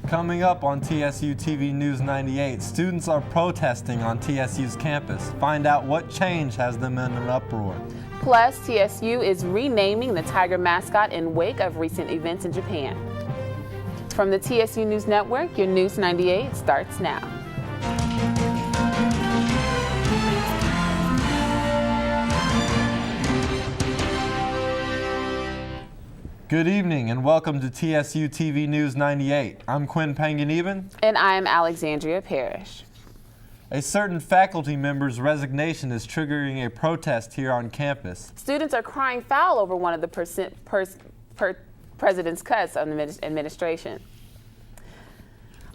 Coming up on TSU-TV News 98, students are protesting on TSU's campus. Find out what change has them in an uproar. Plus, TSU is renaming the tiger mascot in wake of recent events in Japan. From the TSU News Network, your News 98 starts now. Good evening and welcome to TSU-TV News 98. I'm Quinn Panganiban. And I'm Alexzanderia Parish. A certain faculty member's resignation is triggering a protest here on campus. Students are crying foul over one of the president's cuts on the administration.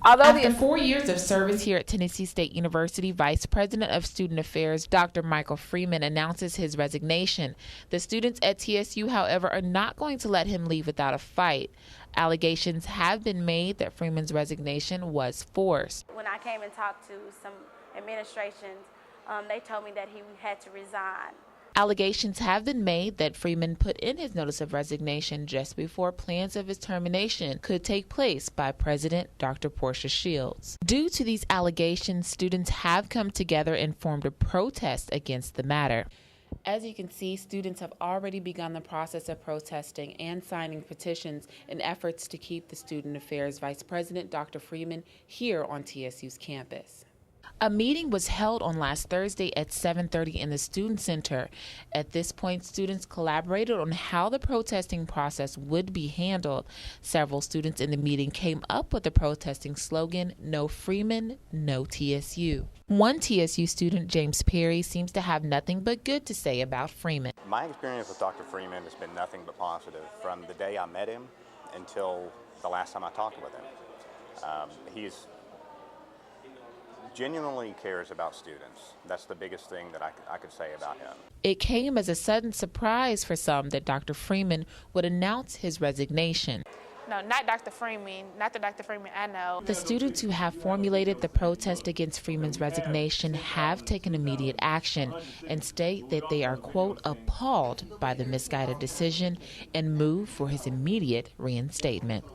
After 4 years of service here at Tennessee State University, Vice President of Student Affairs Dr. Michael Freeman announces his resignation. The students at TSU, however, are not going to let him leave without a fight. Allegations have been made that Freeman's resignation was forced. When I came and talked to some administrations, they told me that he had to resign. Allegations have been made that Freeman put in his notice of resignation just before plans of his termination could take place by President Dr. Portia Shields. Due to these allegations, students have come together and formed a protest against the matter. As you can see, students have already begun the process of protesting and signing petitions in efforts to keep the Student Affairs Vice President Dr. Freeman here on TSU's campus. A meeting was held on last Thursday at 7:30 in the Student Center. At this point, students collaborated on how the protesting process would be handled. Several students in the meeting came up with the protesting slogan, "No Freeman, no TSU." One TSU student, James Perry, seems to have nothing but good to say about Freeman. My experience with Dr. Freeman has been nothing but positive from the day I met him until the last time I talked with him. He's genuinely cares about students. That's the biggest thing that I could say about him. It came as a sudden surprise for some that Dr. Freeman would announce his resignation. No, not Dr. Freeman, not the Dr. Freeman I know. The students who have formulated the protest against Freeman's resignation have taken immediate action and state that they are, quote, appalled by the misguided decision and move for his immediate reinstatement.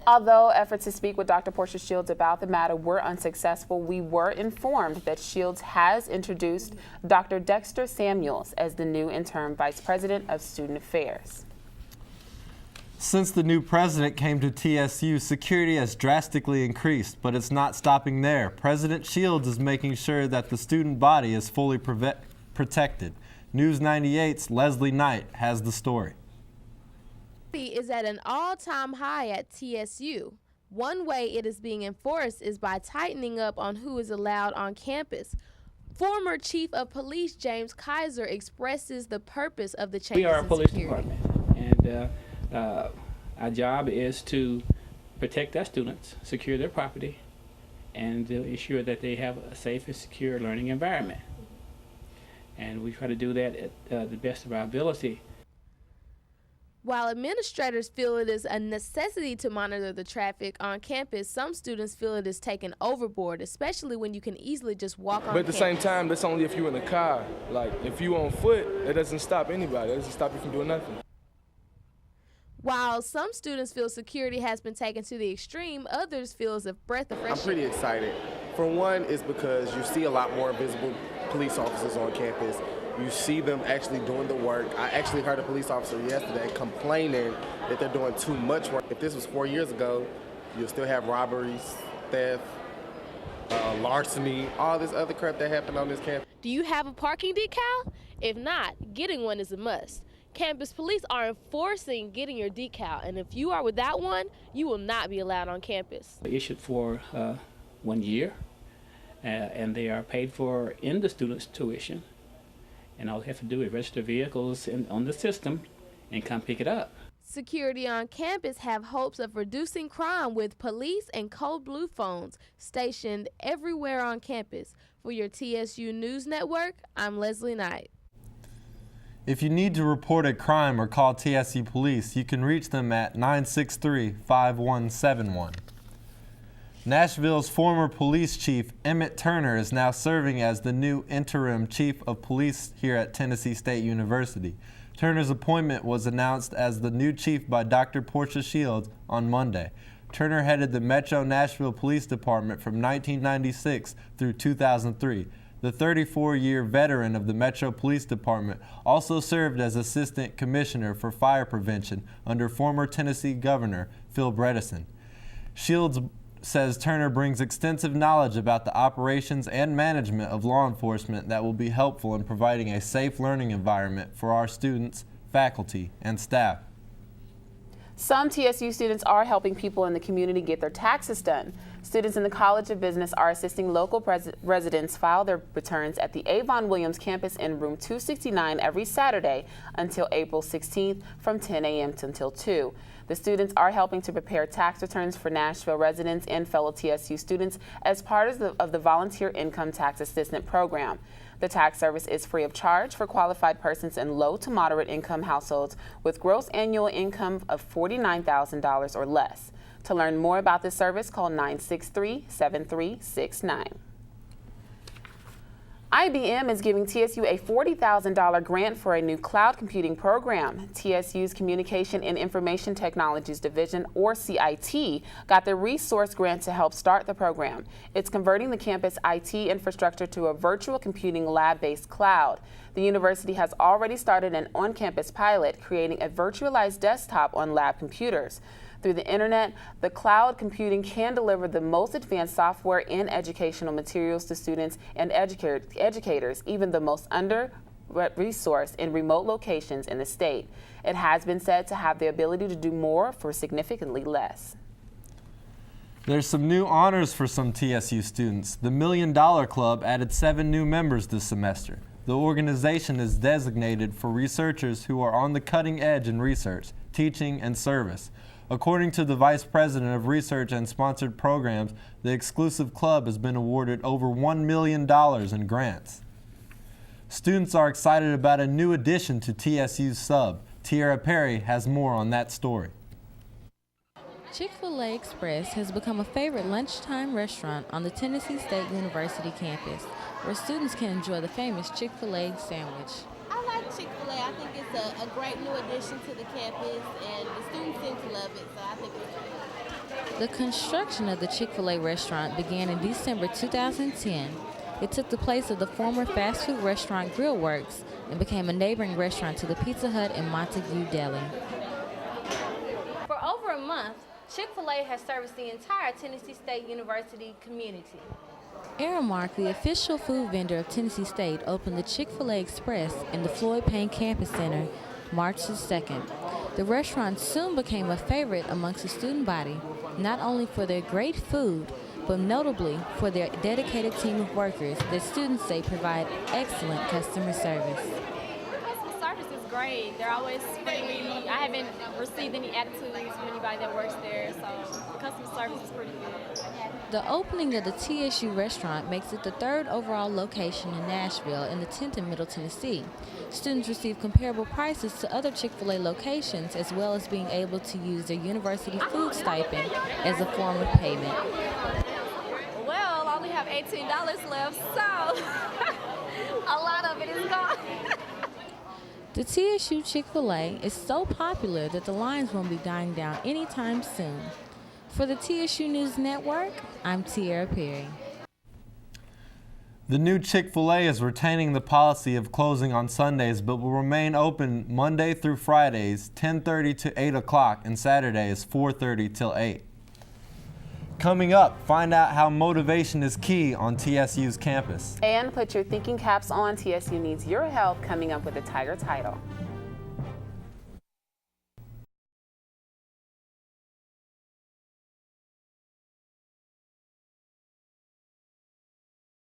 Although efforts to speak with Dr. Portia Shields about the matter were unsuccessful, we were informed that Shields has introduced Dr. Dexter Samuels as the new interim Vice President of Student Affairs. Since the new president came to TSU, security has drastically increased, but it's not stopping there. President Shields is making sure that the student body is fully protected. News 98's Leslie Knight has the story. Is at an all-time high at TSU. One way it is being enforced is by tightening up on who is allowed on campus. Former Chief of Police James Kaiser expresses the purpose of the changes. We are a police department, and our job is to protect our students, secure their property, and to ensure that they have a safe and secure learning environment. And we try to do that at the best of our ability. While administrators feel it is a necessity to monitor the traffic on campus, some students feel it is taken overboard, especially when you can easily just walk on campus. But at the same time, that's only if you're in the car. Like, if you're on foot, that doesn't stop anybody. That doesn't stop you from doing nothing. While some students feel security has been taken to the extreme, others feel it's a breath of fresh air. I'm pretty excited. For one, it's because you see a lot more visible police officers on campus. You see them actually doing the work. I actually heard a police officer yesterday complaining that they're doing too much work. If this was 4 years ago, you'll still have robberies, theft, larceny, all this other crap that happened on this campus. Do you have a parking decal? If not, getting one is a must. Campus police are enforcing getting your decal, and if you are without one, you will not be allowed on campus. Issued for 1 year, and they are paid for in the student's tuition. And all they have to do is register vehicles on the system and come pick it up. Security on campus have hopes of reducing crime with police and code blue phones stationed everywhere on campus. For your TSU News Network, I'm Leslie Knight. If you need to report a crime or call TSU Police, you can reach them at 963-5171. Nashville's former police chief, Emmett Turner, is now serving as the new interim chief of police here at Tennessee State University. Turner's appointment was announced as the new chief by Dr. Portia Shields on Monday. Turner headed the Metro Nashville Police Department from 1996 through 2003. The 34-year veteran of the Metro Police Department also served as Assistant Commissioner for Fire Prevention under former Tennessee Governor Phil Bredesen. Shields says Turner brings extensive knowledge about the operations and management of law enforcement that will be helpful in providing a safe learning environment for our students, faculty, and staff. Some TSU students are helping people in the community get their taxes done. Students in the College of Business are assisting local residents file their returns at the Avon Williams campus in room 269 every Saturday until April 16th from 10 a.m. until 2. The students are helping to prepare tax returns for Nashville residents and fellow TSU students as part of the Volunteer Income Tax Assistant Program. The tax service is free of charge for qualified persons in low to moderate income households with gross annual income of $49,000 or less. To learn more about this service, call 963-7369. IBM is giving TSU a $40,000 grant for a new cloud computing program. TSU's Communication and Information Technologies Division, or CIT, got the resource grant to help start the program. It's converting the campus IT infrastructure to a virtual computing lab-based cloud. The university has already started an on-campus pilot, creating a virtualized desktop on lab computers. Through the internet, the cloud computing can deliver the most advanced software and educational materials to students and educators, even the most under-resourced in remote locations in the state. It has been said to have the ability to do more for significantly less. There's some new honors for some TSU students. The $1 Million Club added 7 new members this semester. The organization is designated for researchers who are on the cutting edge in research, teaching, and service. According to the Vice President of Research and Sponsored Programs, the exclusive club has been awarded over $1 million in grants. Students are excited about a new addition to TSU's sub. Tierra Perry has more on that story. Chick-fil-A Express has become a favorite lunchtime restaurant on the Tennessee State University campus, where students can enjoy the famous Chick-fil-A sandwich. I like Chick-fil-A. I think it's a great new addition to the campus, and the students seem to love it, so I think it's great. The construction of the Chick-fil-A restaurant began in December 2010. It took the place of the former fast food restaurant Grill Works and became a neighboring restaurant to the Pizza Hut and Montague Deli. For over a month, Chick-fil-A has serviced the entire Tennessee State University community. Aramark, the official food vendor of Tennessee State, opened the Chick-fil-A Express in the Floyd Payne Campus Center March 2nd. The restaurant soon became a favorite amongst the student body, not only for their great food, but notably for their dedicated team of workers that students say provide excellent customer service. Customer service is great. They're always friendly. I haven't received any attitudes from anybody that works there, so the customer service is pretty good. The opening of the TSU restaurant makes it the 3rd overall location in Nashville and the 10th in Middle Tennessee. Students receive comparable prices to other Chick-fil-A locations, as well as being able to use their university food stipend as a form of payment. Well, I only have $18 left, so a lot of it is gone. The TSU Chick-fil-A is so popular that the lines won't be dying down anytime soon. For the TSU News Network, I'm Tierra Perry. The new Chick-fil-A is retaining the policy of closing on Sundays, but will remain open Monday through Fridays, 10:30 to 8 o'clock, and Saturdays, 4:30 till 8. Coming up, find out how motivation is key on TSU's campus. And put your thinking caps on. TSU needs your help coming up with a Tiger title.